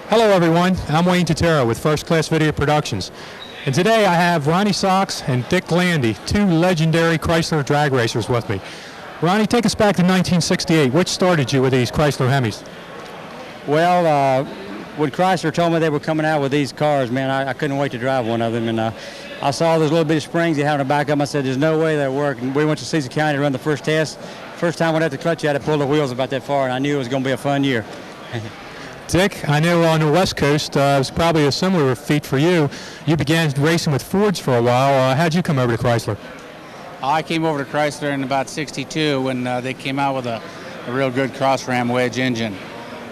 Hello everyone, I'm Wayne Totero with First Class Video Productions. And today I have Ronnie Sox and Dick Landy, two legendary Chrysler drag racers with me. Ronnie, take us back to 1968. Which started you with these Chrysler Hemis? Well, when Chrysler told me they were coming out with these cars, man, I couldn't wait to drive one of them. And I saw those little bitty springs you have in the back of them. I said, there's no way that work. And we went to Caesar County to run the first test. First time we had the clutch, you had to pull the wheels about that far, and I knew it was going to be a fun year. Dick, I know on the West Coast, it was probably a similar feat for you. You began racing with Fords for a while. How'd you come over to Chrysler? I came over to Chrysler in about '62 when they came out with a real good cross-ram wedge engine.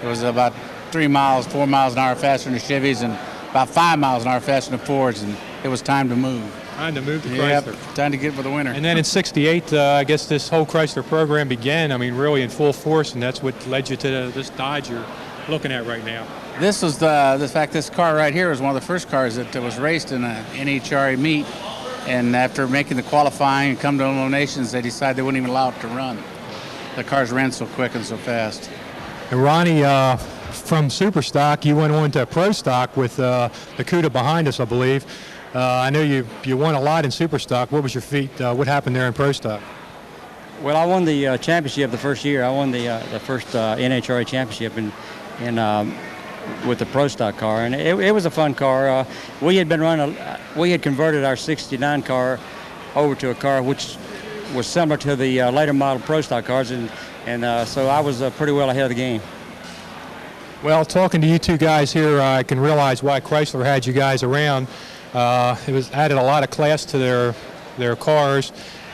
It was about 4 miles an hour faster than the Chevys and about 5 miles an hour faster than the Fords, and it was time to move. Time to move to Yep, Chrysler. time to get for the winter. And then in '68, I guess this whole Chrysler program began, really in full force, and that's what led you to this Dodge you're looking at right now. This was this car right here was one of the first cars that was raced in an NHRA meet, and after making the qualifying and come to eliminations, they decided they wouldn't even allow it to run. The cars ran so quick and so fast. And Ronnie, from Super Stock, you went on to Pro Stock with the CUDA behind us, I believe. I know you won a lot in Super Stock. What was your feat? What happened there in Pro Stock? Well, I won the championship the first year. I won the first NHRA championship with the Pro Stock car, and it was a fun car. We had converted our '69 car over to a car which was similar to the later model Pro Stock cars, and so I was pretty well ahead of the game. Well, talking to you two guys here, I can realize why Chrysler had you guys around. It added a lot of class to their cars,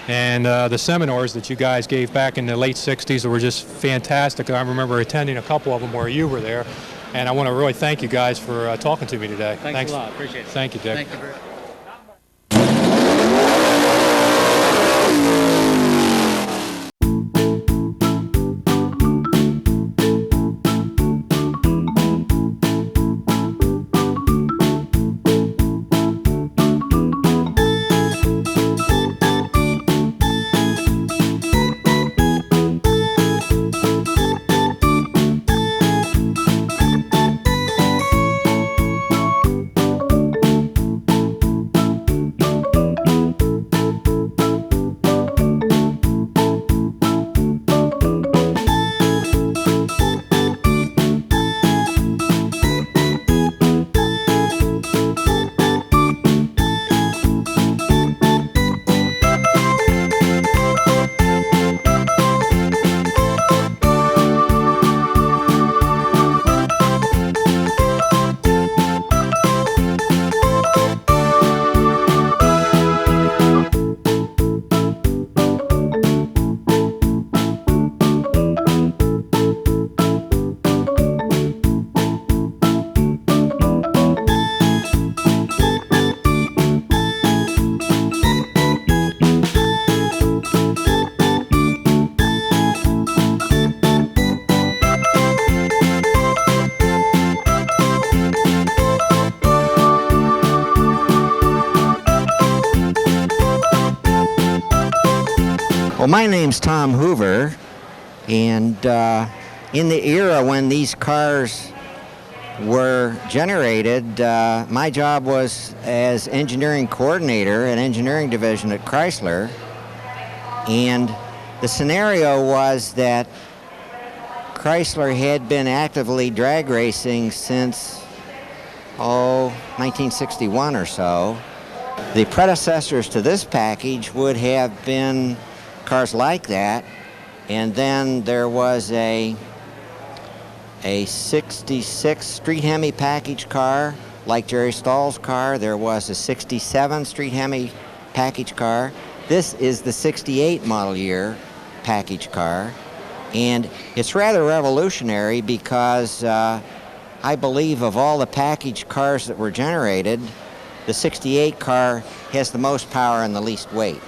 and the seminars that you guys gave back in the late '60s were just fantastic. I remember attending a couple of them where you were there, and I want to really thank you guys for talking to me today. Thanks a lot. Appreciate it. Thank you, Dick. Thank you very much. Well, my name's Tom Hoover, and in the era when these cars were generated, my job was as engineering coordinator at engineering division at Chrysler, and the scenario was that Chrysler had been actively drag racing since 1961 or so. The predecessors to this package would have been cars like that, and then there was a 66 Street Hemi package car like Jerry Stahl's car. There was a 67 Street Hemi package car. This is the 68 model year package car, and it's rather revolutionary because I believe of all the package cars that were generated, the 68 car has the most power and the least weight.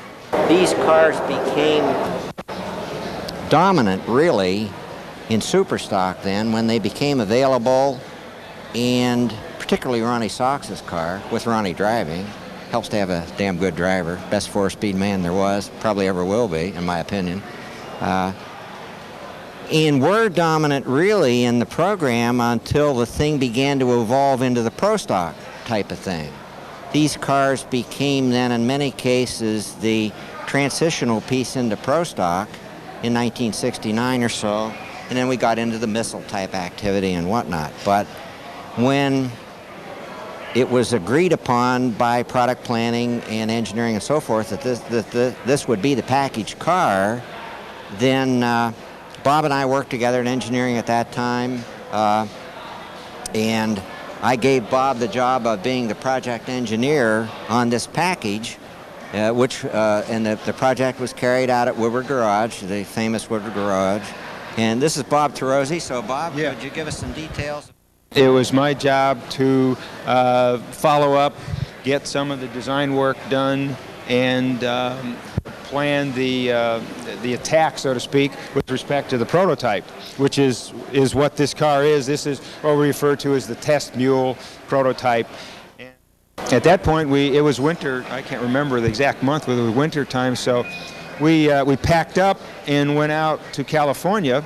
These cars became dominant, really, in Super Stock then when they became available, and particularly Ronnie Sox's car, with Ronnie driving. Helps to have a damn good driver. Best four-speed man there was, probably ever will be, in my opinion. and were dominant really in the program until the thing began to evolve into the pro stock type of thing. These cars became then in many cases the transitional piece into pro stock in 1969 or so, and then we got into the missile type activity and whatnot. But when it was agreed upon by product planning and engineering and so forth that this would be the package car, then Bob and I worked together in engineering at that time, and I gave Bob the job of being the project engineer on this package, and the project was carried out at Woodward Garage, the famous Woodward Garage. And this is Bob Tarozzi. So Bob, could you give us some details? It was my job to follow up, get some of the design work done, and plan the attack, so to speak, with respect to the prototype, which is what this car is. This is what we refer to as the test mule prototype. And at that point, it was winter. I can't remember the exact month, but it was winter time. So we packed up and went out to California,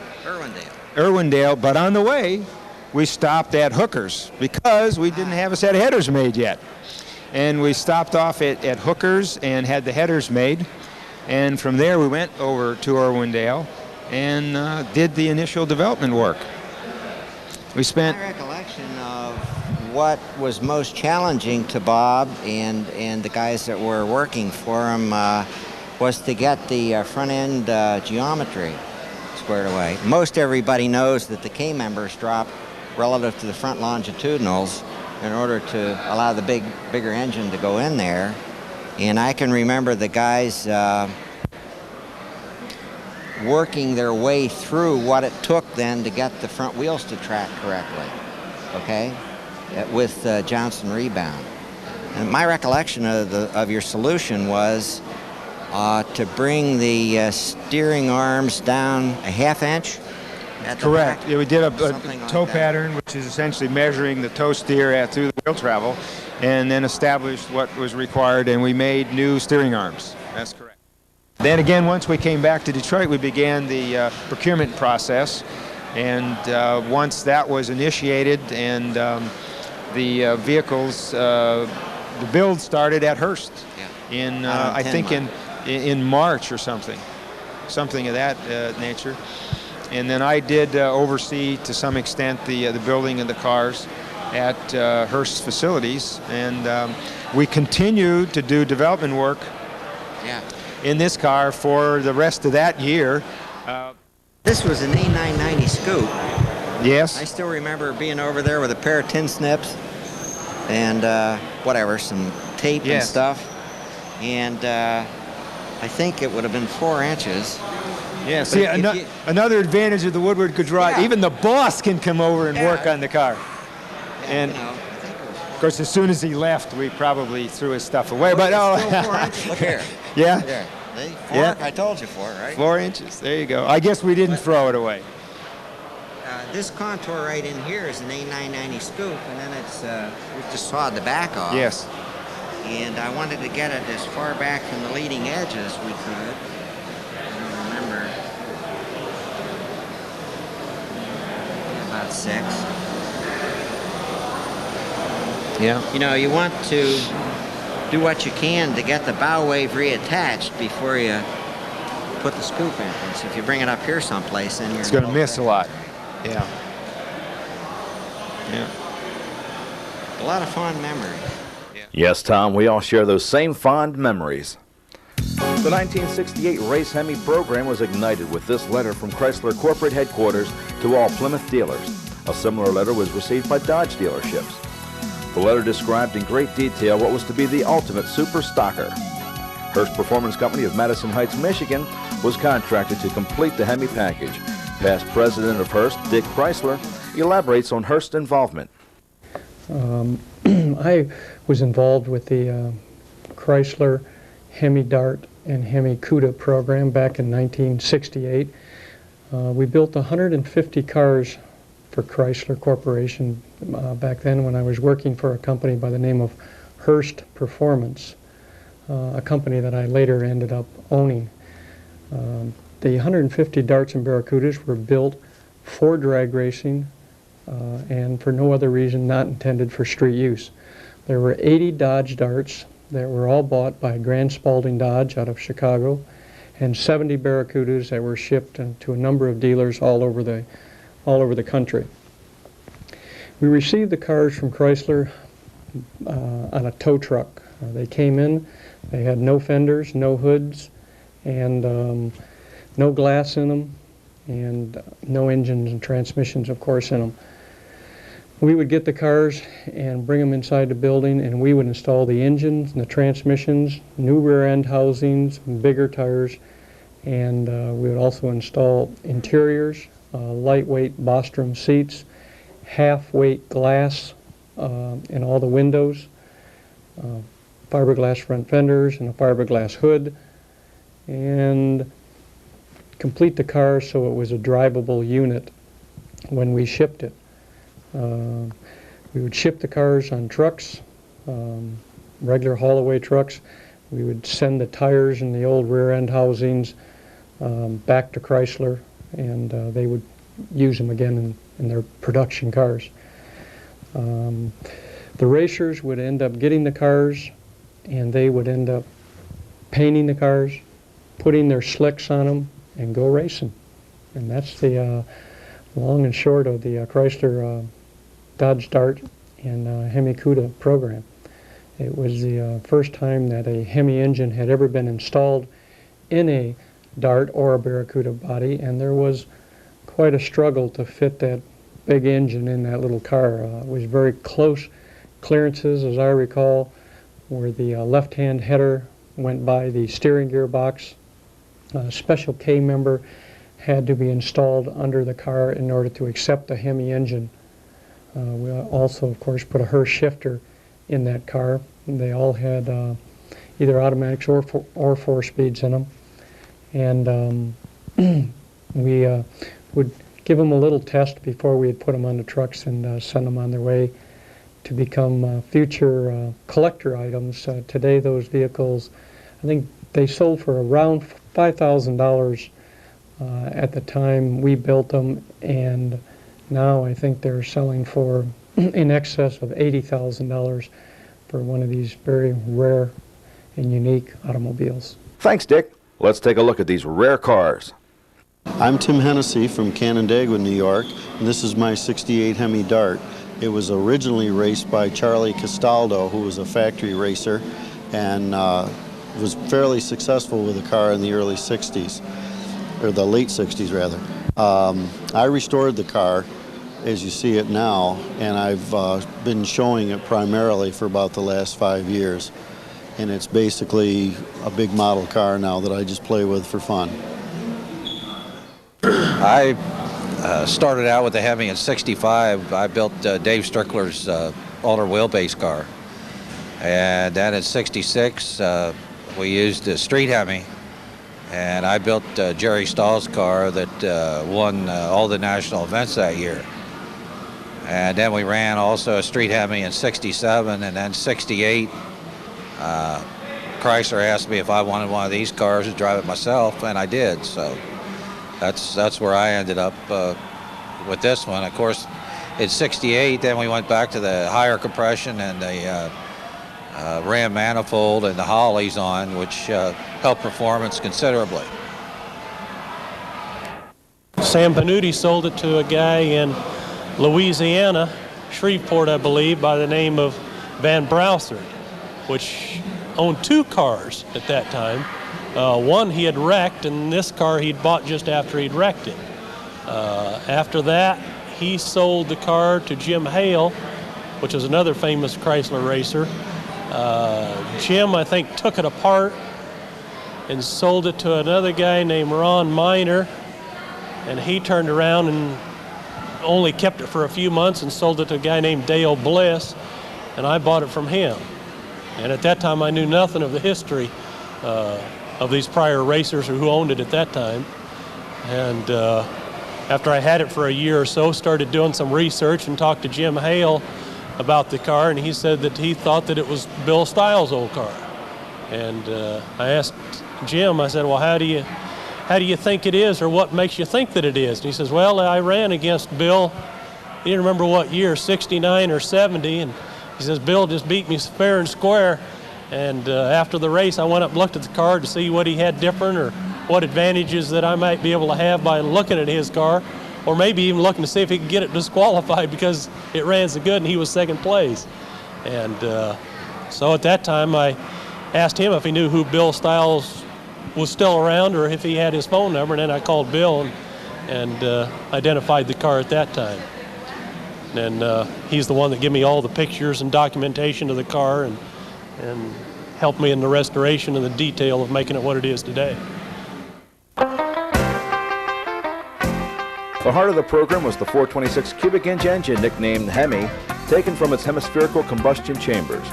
Irwindale. But on the way, we stopped at Hooker's because we didn't have a set of headers made yet. And we stopped off at Hooker's and had the headers made. And from there we went over to Irwindale and did the initial development work. We spent... My recollection of what was most challenging to Bob and the guys that were working for him was to get the front end geometry squared away. Most everybody knows that the K-members drop relative to the front longitudinals in order to allow the bigger engine to go in there. And I can remember the guys working their way through what it took then to get the front wheels to track correctly, okay, with Johnson rebound. And my recollection of your solution was to bring the steering arms down a ½ inch. Correct. Yeah, we did a toe like pattern, which is essentially measuring the toe steer through the wheel travel, and then established what was required, and we made new steering arms. That's correct. Then again, once we came back to Detroit, we began the procurement process, and once that was initiated and the vehicles, the build started at Hearst in, I think in March or something of that nature. And then I did oversee, to some extent, the building of the cars at Hearst's facilities. And we continued to do development work in this car for the rest of that year. This was an A990 Scoop. Yes. I still remember being over there with a pair of tin snips and some tape and stuff. And I think it would have been 4 inches. Yeah, see, another advantage of the Woodward Garage, even the boss can come over and work on the car. And of course, as soon as he left, we probably threw his stuff away. But still 4 inches. Look here. Yeah. There. I told you 4, right? 4 inches. There you go. I guess we didn't throw it away. This contour right in here is an A990 Scoop, and then it's we just sawed the back off. Yes. And I wanted to get it as far back from the leading edge as we could. Remember, about 6. Yeah. You know, you want to do what you can to get the bow wave reattached before you put the scoop in. And so if you bring it up here someplace, then it's going to miss a lot. Yeah. Yeah. A lot of fond memories. Yes, Tom, we all share those same fond memories. The 1968 Race Hemi program was ignited with this letter from Chrysler corporate headquarters to all Plymouth dealers. A similar letter was received by Dodge dealerships. The letter described in great detail what was to be the ultimate super stocker. Hearst Performance Company of Madison Heights, Michigan was contracted to complete the Hemi package. Past president of Hearst, Dick Chrysler, elaborates on Hearst's involvement. I was involved with the Chrysler Hemi Dart and Hemi Cuda program back in 1968. We built 150 cars for Chrysler Corporation back then when I was working for a company by the name of Hearst Performance, a company that I later ended up owning. The 150 Darts and Barracudas were built for drag racing and for no other reason, not intended for street use. There were 80 Dodge Darts that were all bought by Grand Spalding Dodge out of Chicago, and 70 Barracudas that were shipped to a number of dealers all over the country. We received the cars from Chrysler on a tow truck. They came in, they had no fenders, no hoods, and no glass in them, and no engines and transmissions, of course, in them. We would get the cars and bring them inside the building, and we would install the engines and the transmissions, new rear end housings, bigger tires, and we would also install interiors, lightweight Bostrom seats, half-weight glass in all the windows, fiberglass front fenders and a fiberglass hood, and complete the car so it was a drivable unit when we shipped it. We would ship the cars on trucks, regular haul-away trucks. We would send the tires and the old rear-end housings back to Chrysler, and they would use them again in their production cars. The racers would end up getting the cars, and they would end up painting the cars, putting their slicks on them, and go racing. And that's the long and short of the Chrysler Dodge Dart and Hemi Cuda program. It was the first time that a Hemi engine had ever been installed in a Dart or a Barracuda body, and there was quite a struggle to fit that big engine in that little car. It was very close clearances, as I recall, where the left-hand header went by the steering gearbox. A special K-member had to be installed under the car in order to accept the Hemi engine. We also, of course, put a Hurst shifter in that car. They all had either automatics or 4-speeds in them. And we would give them a little test before we had put them on the trucks and send them on their way to become future collector items. Today, those vehicles, I think they sold for around $5,000 at the time we built them, and now I think they're selling for in excess of $80,000 for one of these very rare and unique automobiles. Thanks, Dick. Let's take a look at these rare cars. I'm Tim Hennessy from Canandaigua, New York, and this is my '68 Hemi Dart. It was originally raced by Charlie Castaldo, who was a factory racer, and was fairly successful with the car in the early 60s, or the late 60s rather. I restored the car as you see it now, and I've been showing it primarily for about the last 5 years. And it's basically a big model car now that I just play with for fun. I started out with the Hemi in '65. I built Dave Strickler's older wheelbase car. And then in '66, we used a street Hemi. And I built Jerry Stahl's car that won all the national events that year. And then we ran also a street Hemi in '67, and then '68. Chrysler asked me if I wanted one of these cars to drive it myself, and I did. So that's where I ended up with this one. Of course, in '68, then we went back to the higher compression and the Ram manifold and the Hollies on, which helped performance considerably. Sam Panuti sold it to a guy in Louisiana, Shreveport, I believe, by the name of Van Broussard, which owned 2 cars at that time. One he had wrecked, and this car he'd bought just after he'd wrecked it. After that, he sold the car to Jim Hale, which is another famous Chrysler racer. Jim, I think, took it apart and sold it to another guy named Ron Miner, and he turned around and only kept it for a few months and sold it to a guy named Dale Bliss, and I bought it from him. And at that time, I knew nothing of the history of these prior racers who owned it at that time. And after I had it for a year or so, started doing some research and talked to Jim Hale about the car, and he said that he thought that it was Bill Stiles' old car. And I asked Jim, I said, well, how do you how do you think it is, or what makes you think that it is? And he says, well, I ran against Bill, he didn't remember what year, 69 or 70, and he says, Bill just beat me fair and square. And after the race, I went up and looked at the car to see what he had different or what advantages that I might be able to have by looking at his car, or maybe even looking to see if he could get it disqualified because it ran so good and he was second place. And so at that time, I asked him if he knew who Bill Stiles was still around or if he had his phone number, and then I called Bill and identified the car at that time. And he's the one that gave me all the pictures and documentation of the car and helped me in the restoration and the detail of making it what it is today. The heart of the program was the 426 cubic inch engine nicknamed Hemi, taken from its hemispherical combustion chambers.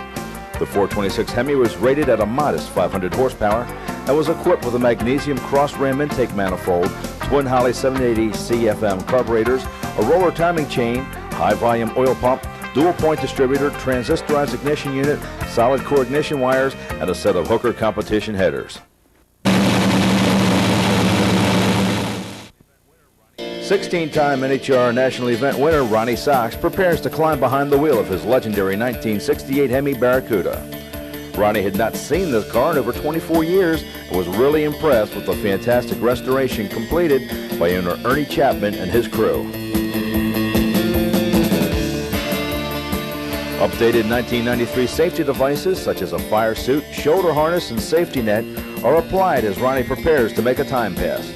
The 426 Hemi was rated at a modest 500 horsepower and was equipped with a magnesium cross-ram intake manifold, twin Holley 780 CFM carburetors, a roller timing chain, high-volume oil pump, dual-point distributor, transistorized ignition unit, solid core ignition wires, and a set of Hooker competition headers. 16-time NHR National Event winner Ronnie Sox prepares to climb behind the wheel of his legendary 1968 Hemi Barracuda. Ronnie had not seen this car in over 24 years and was really impressed with the fantastic restoration completed by owner Ernie Chapman and his crew. Updated 1993 safety devices such as a fire suit, shoulder harness, and safety net are applied as Ronnie prepares to make a time pass.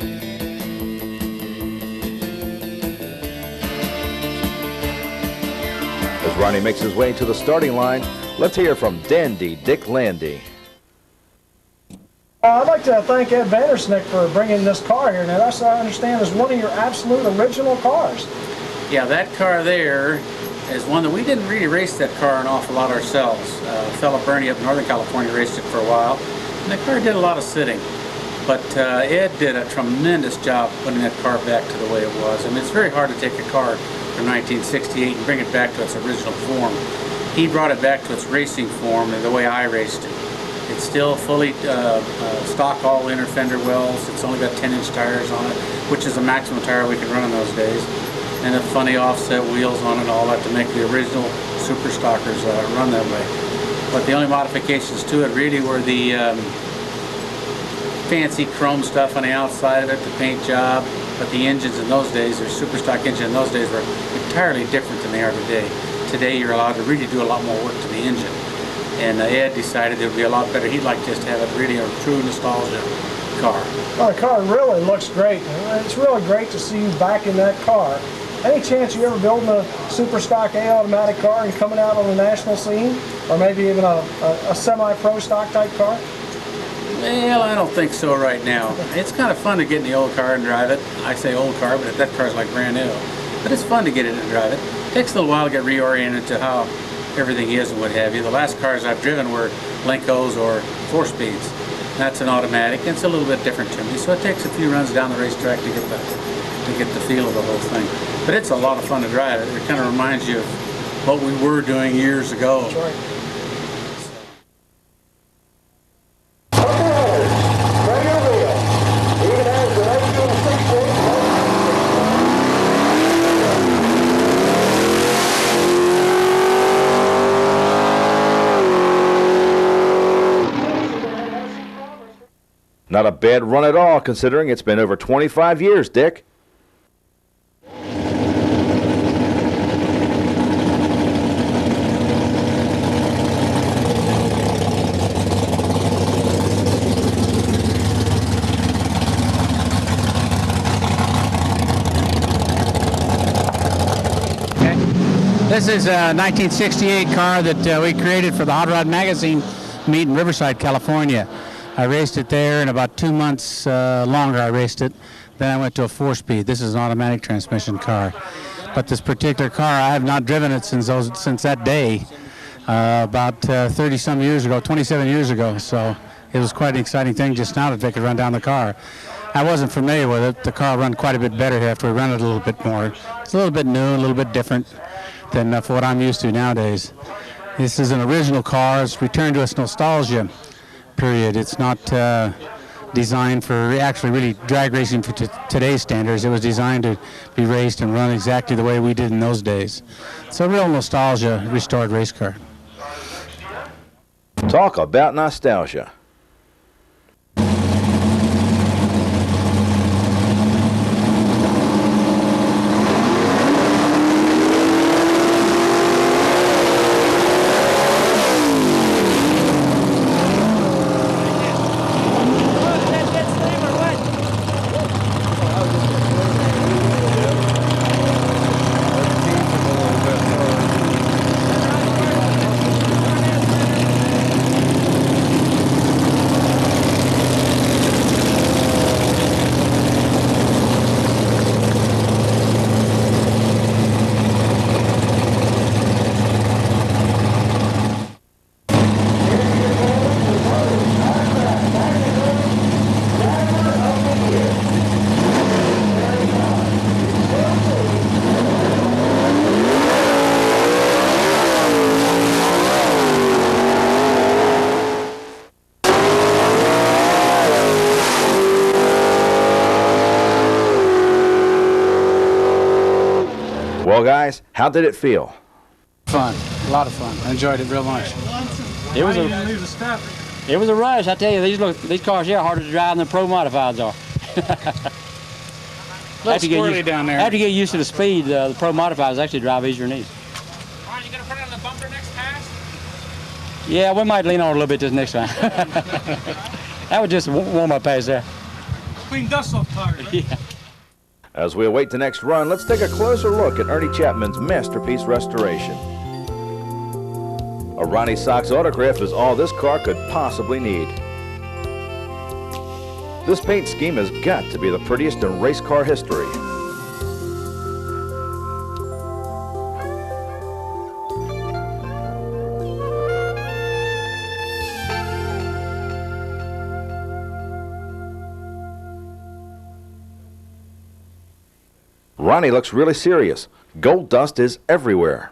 As Ronnie makes his way to the starting line, let's hear from Dandy Dick Landy. I'd like to thank Ed Vandersnick for bringing this car here. Now, that's, I understand, is one of your absolute original cars. Yeah, that car there is one that we didn't really race that car an awful lot ourselves. Fellow Bernie up in Northern California raced it for a while, and that car did a lot of sitting. But Ed did a tremendous job putting that car back to the way it was. I mean, it's very hard to take a car from 1968 and bring it back to its original form. He brought it back to its racing form and the way I raced it. It's still fully stock all inner fender wells. It's only got 10-inch tires on it, which is the maximum tire we could run in those days. And the funny offset wheels on it and all that to make the original Super Stockers run that way. But the only modifications to it really were the fancy chrome stuff on the outside of it, the paint job. But the engines in those days, their Super Stock engine in those days, were entirely different than they are today. Today you're allowed to really do a lot more work to the engine. And Ed decided it would be a lot better. He'd like just to have it really a true nostalgia car. Well, the car really looks great. It's really great to see you back in that car. Any chance you ever building a Super Stock A automatic car and coming out on the national scene? Or maybe even a semi-pro stock type car? Well, I don't think so right now. It's kind of fun to get in the old car and drive it. I say old car, but that car's like brand new. But it's fun to get in and drive it. It takes a little while to get reoriented to how everything is and what have you. The last cars I've driven were Lenkos or 4-speeds. That's an automatic. It's a little bit different to me, so it takes a few runs down the racetrack to get the feel of the whole thing. But it's a lot of fun to drive it. It kind of reminds you of what we were doing years ago. That's right. Not a bad run at all, considering it's been over 25 years, Dick. This is a 1968 car that we created for the Hot Rod Magazine meet in Riverside, California. I raced it there, and about 2 months longer I raced it. Then I went to a 4-speed. This is an automatic transmission car. But this particular car, I have not driven it since that day, about 30-some years ago, 27 years ago. So it was quite an exciting thing just now that they could run down the car. I wasn't familiar with it. The car ran quite a bit better after we ran it a little bit more. It's a little bit new, a little bit different than for what I'm used to nowadays. This is an original car. It's returned to its nostalgia period. It's not designed for actually really drag racing for today's standards. It was designed to be raced and run exactly the way we did in those days. It's a real nostalgia restored race car. Talk about nostalgia. Well, guys, how did it feel? Fun, a lot of fun. I enjoyed it real much. It was a rush. I tell you, these cars here are harder to drive than the pro modifieds are. Little squirrely down there. After you get used to the speed, the pro modifieds actually drive easier than these. Ron, you gonna put it on the bumper next pass? Yeah, we might lean on it a little bit this next time. That would just warm up pace there. Clean dust off tires. Right? Yeah. As we await the next run, let's take a closer look at Ernie Chapman's masterpiece restoration. A Ronnie Sox autograph is all this car could possibly need. This paint scheme has got to be the prettiest in race car history. Ronnie looks really serious. Gold dust is everywhere.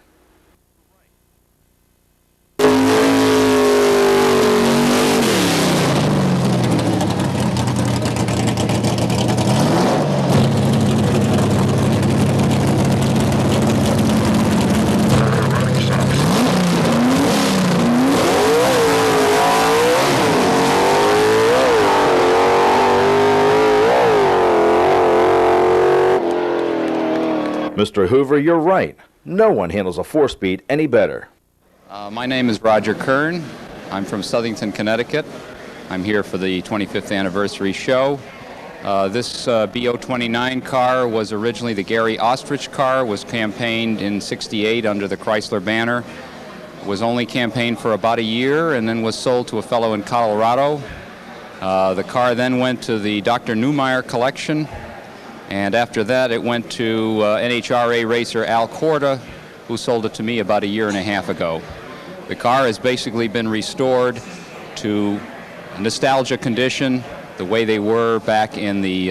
Mr. Hoover, you're right. No one handles a 4-speed any better. My name is Roger Kern. I'm from Southington, Connecticut. I'm here for the 25th anniversary show. This BO-29 car was originally the Gary Ostrich car, was campaigned in '68 under the Chrysler banner. Was only campaigned for about a year and then was sold to a fellow in Colorado. The car then went to the Dr. Neumeier collection. And after that, it went to NHRA racer Al Corda, who sold it to me about a year and a half ago. The car has basically been restored to nostalgia condition, the way they were back in the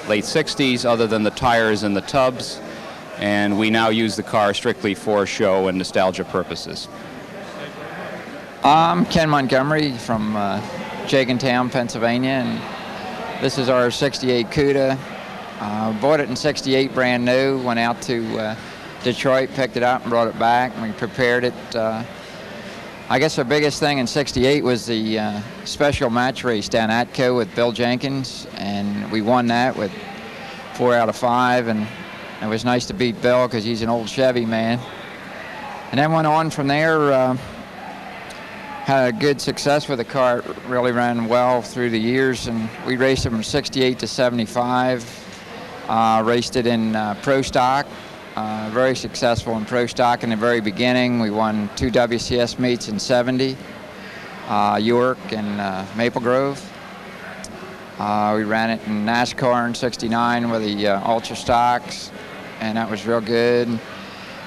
late 60s, other than the tires and the tubs. And we now use the car strictly for show and nostalgia purposes. I'm Ken Montgomery from Jagantown, Pennsylvania, and this is our '68 CUDA. Bought it in '68 brand new, went out to Detroit, picked it up and brought it back, and we prepared it. I guess our biggest thing in '68 was the special match race down at Atco with Bill Jenkins, and we won that with 4 out of 5, and it was nice to beat Bill because he's an old Chevy man. And then went on from there, had a good success with the car. It really ran well through the years, and we raced it from '68 to '75. Raced it in Pro Stock, very successful in Pro Stock in the very beginning. We won 2 WCS meets in '70, York and Maple Grove. We ran it in NASCAR in '69 with the Ultra Stocks, and that was real good.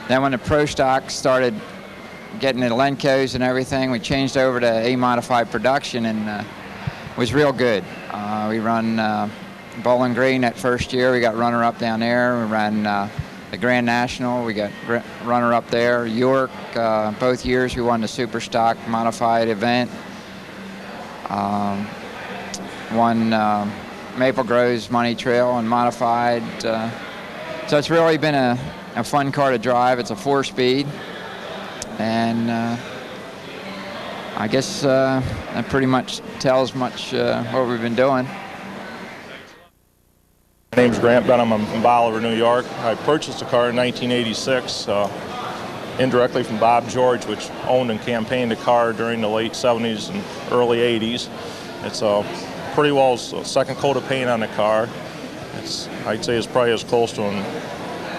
Then when the Pro Stock started getting the Lencos and everything, we changed over to A-modified production, and it was real good. We run Bowling Green that first year. We got runner-up down there. We ran the Grand National. We got runner-up there. York, both years we won the Super Stock modified event. won Maple Grove's Money Trail and modified. So it's really been a fun car to drive. It's a 4-speed, and I guess that pretty much tells much what we've been doing. My name's Grant Benham. I'm from Bolivar, New York. I purchased a car in 1986 indirectly from Bob George, which owned and campaigned a car during the late 70s and early 80s. It's pretty well a second coat of paint on the car. I'd say it's probably as close to an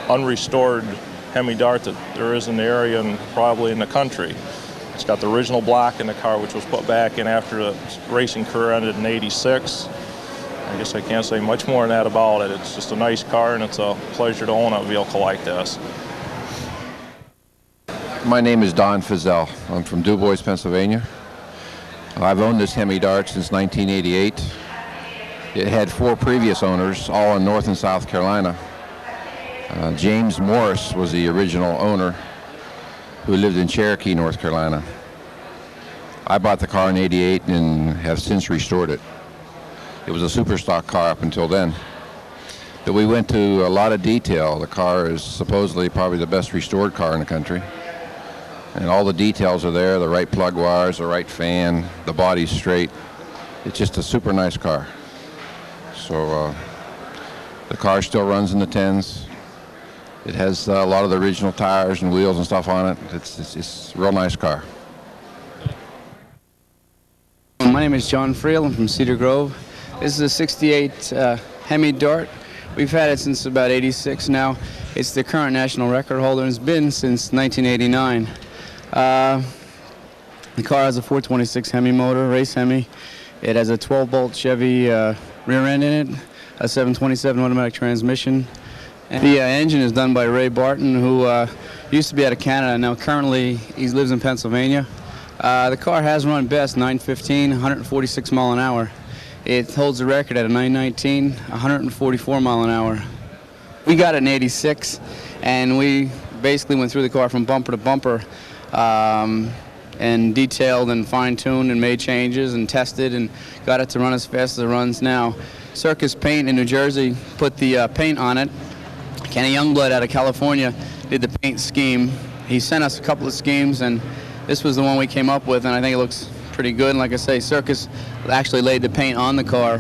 unrestored Hemi Dart that there is in the area and probably in the country. It's got the original block in the car, which was put back in after the racing career ended in '86. I guess I can't say much more than that about it. It's just a nice car, and it's a pleasure to own a vehicle like this. My name is Don Fizel. I'm from DuBois, Pennsylvania. I've owned this Hemi Dart since 1988. It had 4 previous owners, all in North and South Carolina. James Morris was the original owner, who lived in Cherokee, North Carolina. I bought the car in '88 and have since restored it. It was a super stock car up until then. But we went to a lot of detail. The car is supposedly probably the best restored car in the country. And all the details are there, the right plug wires, the right fan, the body's straight. It's just a super nice car. So the car still runs in the 10s. It has a lot of the original tires and wheels and stuff on it. It's a real nice car. My name is John Friel. I'm from Cedar Grove. This is a '68 Hemi Dart. We've had it since about '86 now. It's the current national record holder and it's been since 1989. The car has a 426 Hemi motor, race Hemi. It has a 12-bolt Chevy rear end in it, a 727 automatic transmission. And the engine is done by Ray Barton, who used to be out of Canada. Now currently he lives in Pennsylvania. The car has run best 915, 146 mile an hour. It holds the record at a 919, 144 mile an hour. We got it in '86, and we basically went through the car from bumper to bumper and detailed and fine-tuned and made changes and tested and got it to run as fast as it runs now. Circus Paint in New Jersey put the paint on it. Kenny Youngblood out of California did the paint scheme. He sent us a couple of schemes, and this was the one we came up with, and I think it looks pretty good. And like I say, Circus actually laid the paint on the car.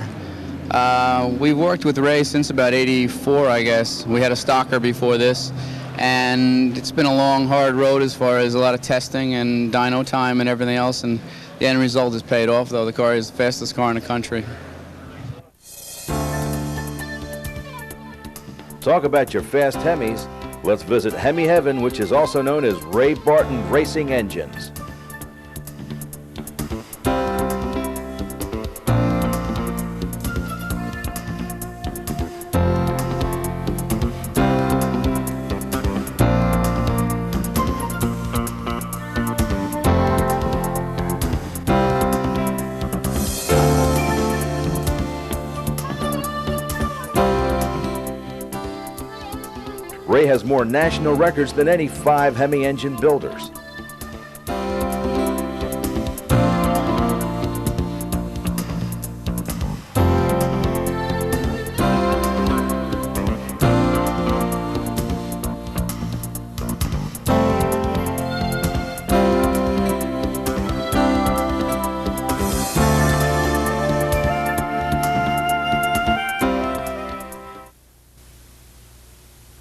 We've worked with Ray since about '84, I guess. We had a stocker before this, and it's been a long, hard road as far as a lot of testing and dyno time and everything else, and the end result has paid off, though. The car is the fastest car in the country. Talk about your fast Hemis. Let's visit Hemi Heaven, which is also known as Ray Barton Racing Engines. Ray has more national records than any 5 Hemi engine builders.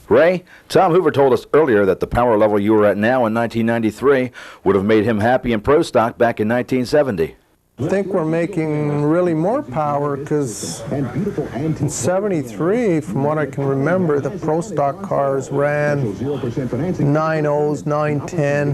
Ray, Tom Hoover told us earlier that the power level you were at now in 1993 would have made him happy in Pro Stock back in 1970. I think we're making really more power because in '73, from what I can remember, the Pro Stock cars ran 9.0s, 910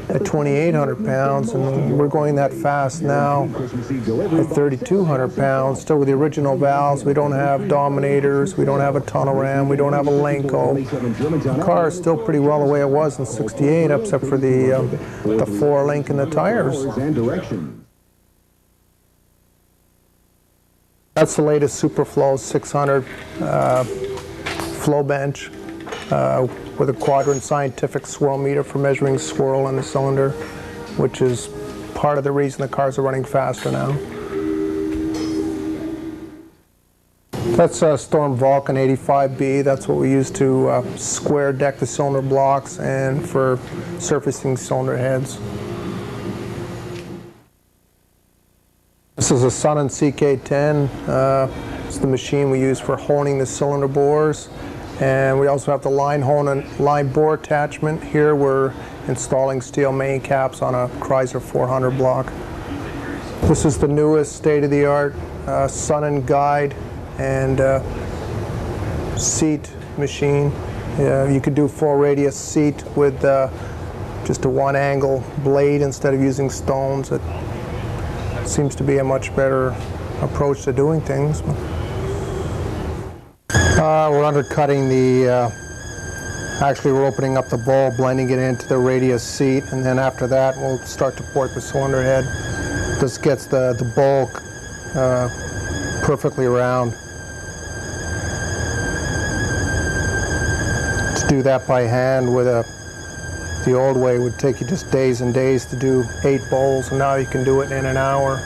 at 2,800 pounds, and we're going that fast now at 3,200 pounds. Still with the original valves, we don't have Dominators, we don't have a tunnel ram, we don't have a Lenko. The car is still pretty well the way it was in '68, except for the 4-link and the tires. That's the latest Superflow 600 flow bench with a Quadrant Scientific swirl meter for measuring swirl in the cylinder, which is part of the reason the cars are running faster now. That's a Storm Vulcan 85B. That's what we use to square deck the cylinder blocks and for surfacing cylinder heads. This is a Sun and CK10. It's the machine we use for honing the cylinder bores. And we also have the line hone and line bore attachment. Here we're installing steel main caps on a Chrysler 400 block. This is the newest state-of-the-art Sun and Guide and seat machine. You could do full radius seat with just a one angle blade instead of using stones. It seems to be a much better approach to doing things. We're undercutting the, actually we're opening up the bowl, blending it into the radius seat, and then after that we'll start to port the cylinder head. This gets the bowl perfectly round. To do that by hand with the old way would take you just days and days to do 8 bowls, and now you can do it in an hour.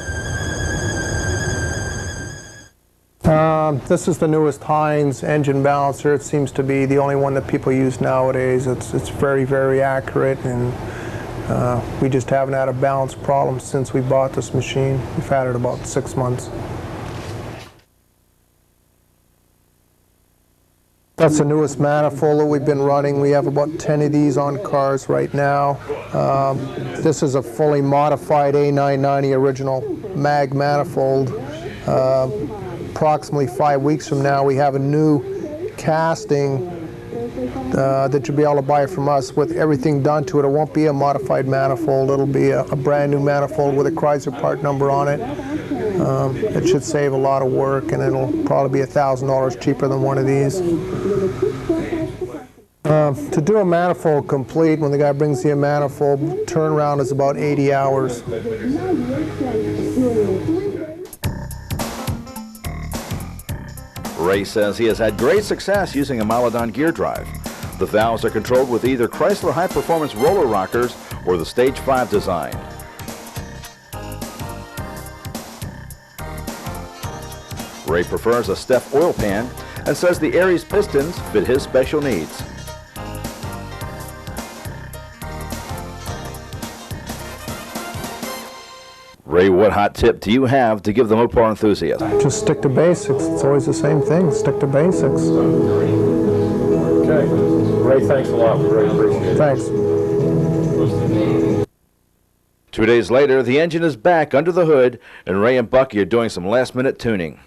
This is the newest Heinz engine balancer. It seems to be the only one that people use nowadays. It's very, very accurate, and we just haven't had a balance problem since we bought this machine. We've had it about 6 months. That's the newest manifold that we've been running. We have about 10 of these on cars right now. This is a fully modified A990 original mag manifold. Approximately 5 weeks from now, we have a new casting that you'll be able to buy from us with everything done to it. It won't be a modified manifold. It'll be a brand new manifold with a Chrysler part number on it. It should save a lot of work, and it'll probably be $1,000 cheaper than one of these. To do a manifold complete, when the guy brings you a manifold, turnaround is about 80 hours. Ray says he has had great success using a Maladon gear drive. The valves are controlled with either Chrysler high-performance roller rockers or the Stage 5 design. Ray prefers a Steph oil pan and says the Aries pistons fit his special needs. Ray, what hot tip do you have to give the Mopar enthusiast? Just stick to basics. It's always the same thing. Stick to basics. Okay. Ray, thanks a lot. We really appreciate it. Thanks. 2 days later, the engine is back under the hood, and Ray and Bucky are doing some last-minute tuning.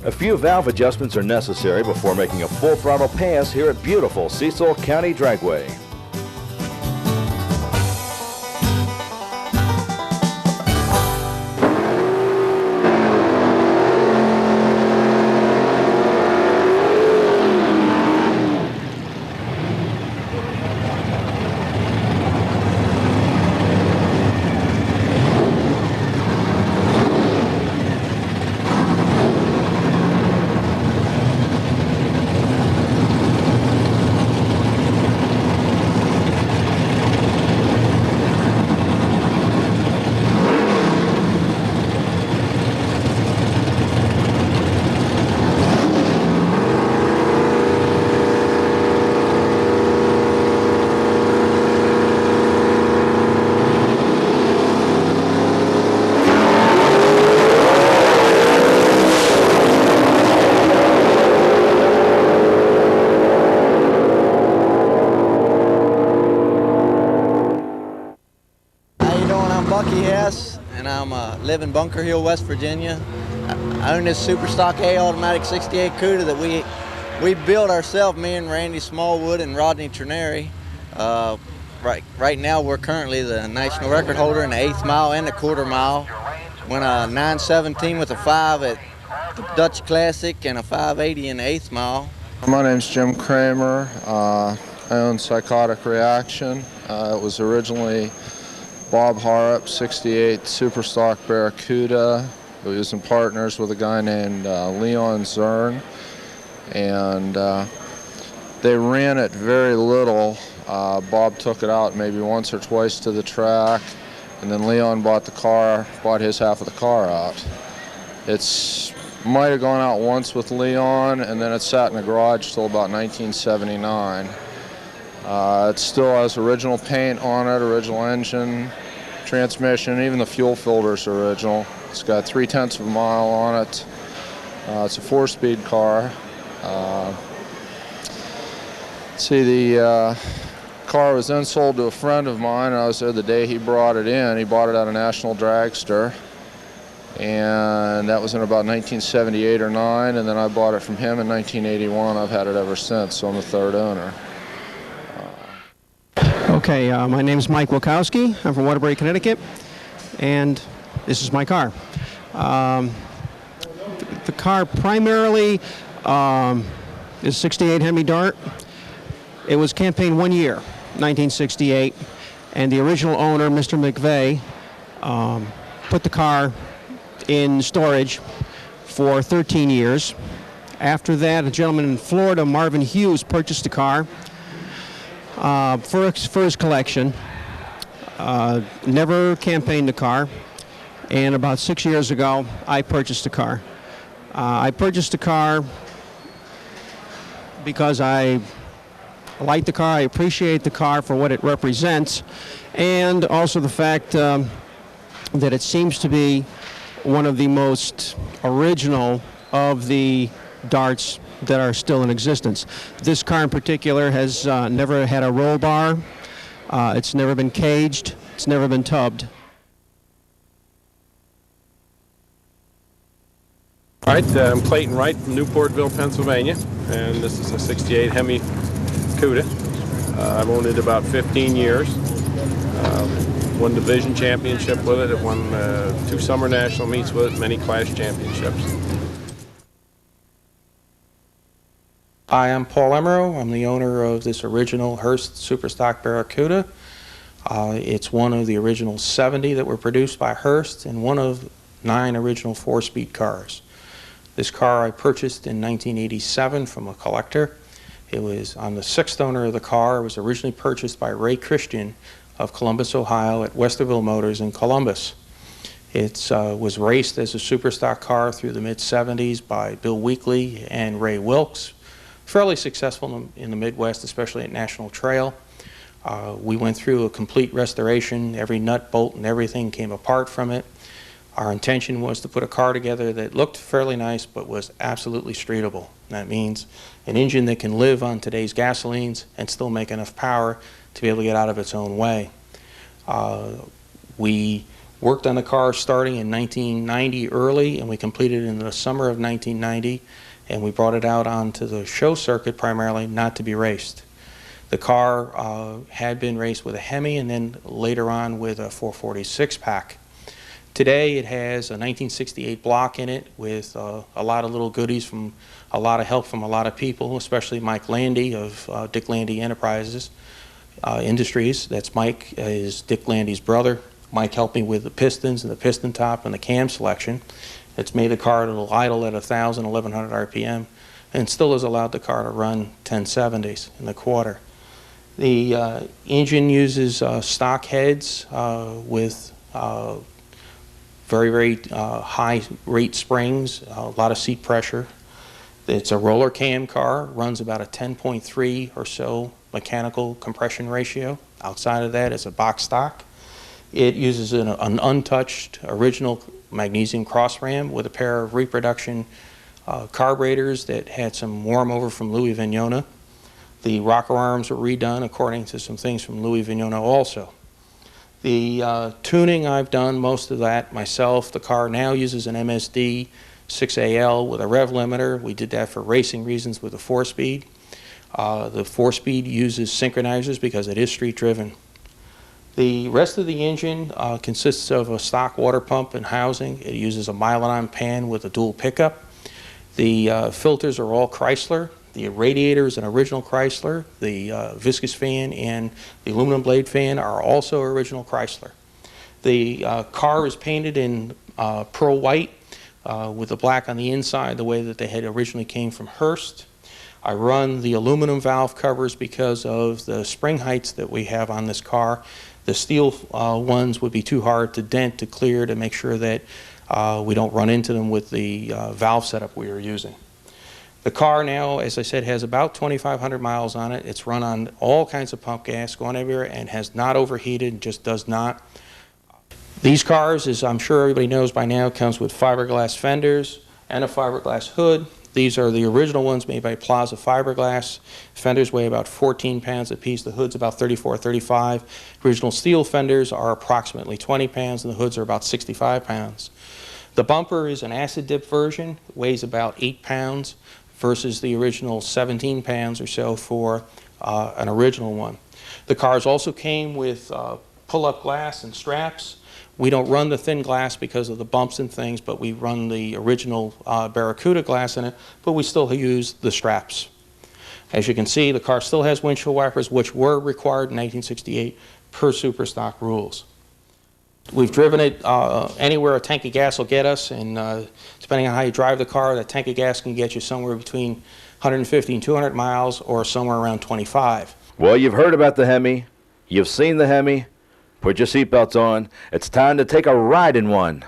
A few valve adjustments are necessary before making a full throttle pass here at beautiful Cecil County Dragway. And I live in Bunker Hill, West Virginia. I own this super stock A automatic 68 Cuda that we built ourselves, me and Randy Smallwood and Rodney Trineri. Right now we're currently the national record holder in the 8th mile and the quarter mile. Went a 9:17 with a 5 at the Dutch Classic and a 5:80 in the 8th mile. My name's Jim Kramer. I own Psychotic Reaction. It was originally Bob Harrop 68 Superstock Barracuda. We was in partners with a guy named Leon Zern, and they ran it very little. Bob took it out maybe once or twice to the track, and then Leon bought his half of the car out. It's might have gone out once with Leon, and then it sat in the garage till about 1979. It still has original paint on it, original engine, transmission, even the fuel filter's original. It's got 0.3 of a mile on it. It's a 4-speed car. The car was then sold to a friend of mine, and I was there the day he brought it in. He bought it at a National Dragster, and that was in about 1978 or 9, and then I bought it from him in 1981. I've had it ever since, so I'm the third owner. Okay, my name is Mike Wilkowski. I'm from Waterbury, Connecticut, and this is my car. The car primarily is 68 Hemi Dart. It was campaigned 1 year, 1968, and the original owner, Mr. McVeigh, put the car in storage for 13 years. After that, a gentleman in Florida, Marvin Hughes, purchased the car for his collection. Never campaigned the car, and about 6 years ago, I purchased the car. I purchased the car because I like the car, I appreciate the car for what it represents, and also the fact that it seems to be one of the most original of the darts that are still in existence. This car in particular has never had a roll bar, it's never been caged, it's never been tubbed. All right, I'm Clayton Wright from Newportville, Pennsylvania, and this is a 68 Hemi Cuda. I've owned it about 15 years. Won division championship with it. It won 2 summer national meets with it, many class championships. Hi, I'm Paul Emeraux. I'm the owner of this original Hearst Superstock Barracuda. It's one of the original 70 that were produced by Hearst and one of 9 original 4-speed cars. This car I purchased in 1987 from a collector. I'm the 6th owner of the car. It was originally purchased by Ray Christian of Columbus, Ohio at Westerville Motors in Columbus. It was raced as a superstock car through the mid-70s by Bill Weekley and Ray Wilkes. Fairly successful in the Midwest, especially at National Trail. We went through a complete restoration. Every nut, bolt, and everything came apart from it. Our intention was to put a car together that looked fairly nice but was absolutely streetable. That means an engine that can live on today's gasolines and still make enough power to be able to get out of its own way. We worked on the car starting in 1990 early, and we completed it in the summer of 1990, and we brought it out onto the show circuit primarily not to be raced. The car had been raced with a Hemi and then later on with a 446 pack. Today it has a 1968 block in it with a lot of little goodies from a lot of help from a lot of people, especially Mike Landy of Dick Landy Enterprises Industries. That's Mike, is Dick Landy's brother. Mike helped me with the pistons and the piston top and the cam selection. It's made the car to idle at 1,000, 1,100 RPM and still has allowed the car to run 1070s in the quarter. The engine uses stock heads with very, very high rate springs, a lot of seat pressure. It's a roller cam car, runs about a 10.3 or so mechanical compression ratio. Outside of that, it's a box stock. It uses an untouched original magnesium cross ram with a pair of reproduction carburetors that had some warm over from Louis Vignona. The rocker arms were redone according to some things from Louis Vignona also. The tuning, I've done most of that myself. The car now uses an MSD 6AL with a rev limiter. We did that for racing reasons with the 4-speed. The 4-speed uses synchronizers because it is street driven. The rest of the engine consists of a stock water pump and housing. It uses a Milan pan with a dual pickup. The filters are all Chrysler. The radiator is an original Chrysler. The viscous fan and the aluminum blade fan are also original Chrysler. The car is painted in pearl white. with the black on the inside, the way that they had originally came from Hearst. I run the aluminum valve covers because of the spring heights that we have on this car. The steel ones would be too hard to dent, to clear, to make sure that we don't run into them with the valve setup we are using. The car now, as I said, has about 2,500 miles on it. It's run on all kinds of pump gas, going everywhere, and has not overheated, just does not. These cars, as I'm sure everybody knows by now, comes with fiberglass fenders and a fiberglass hood. These are the original ones made by Plaza Fiberglass. Fenders weigh about 14 pounds a piece. The hood's about 34, 35. Original steel fenders are approximately 20 pounds, and the hoods are about 65 pounds. The bumper is an acid dip version. It weighs about 8 pounds versus the original 17 pounds or so for an original one. The cars also came with pull-up glass and straps. We don't run the thin glass because of the bumps and things, but we run the original Barracuda glass in it, but we still use the straps. As you can see, the car still has windshield wipers, which were required in 1968 per Superstock rules. We've driven it anywhere a tank of gas will get us, and depending on how you drive the car, that tank of gas can get you somewhere between 150 and 200 miles or somewhere around 25. Well, you've heard about the Hemi. You've seen the Hemi. Put your seatbelts on. It's time to take a ride in one.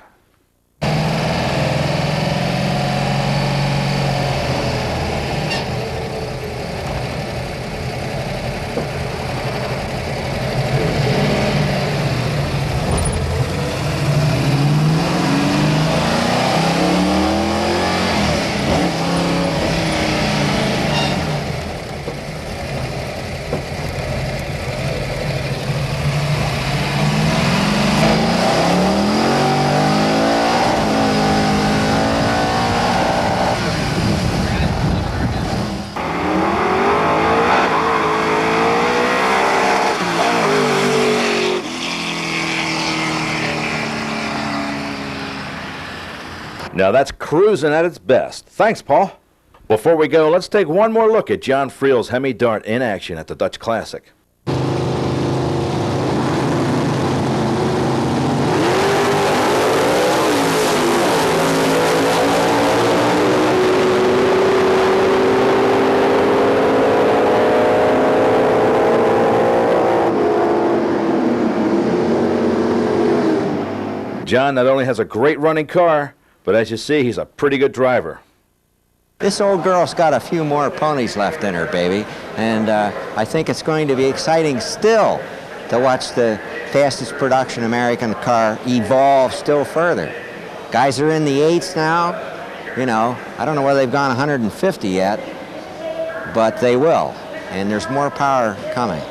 Now that's cruising at its best. Thanks, Paul. Before we go, let's take one more look at John Friel's Hemi Dart in action at the Dutch Classic. John not only has a great running car, but as you see, he's a pretty good driver. This old girl's got a few more ponies left in her, baby, and I think it's going to be exciting still to watch the fastest production American car evolve still further. Guys are in the 8s now. You know, I don't know whether they've gone 150 yet, but they will, and there's more power coming.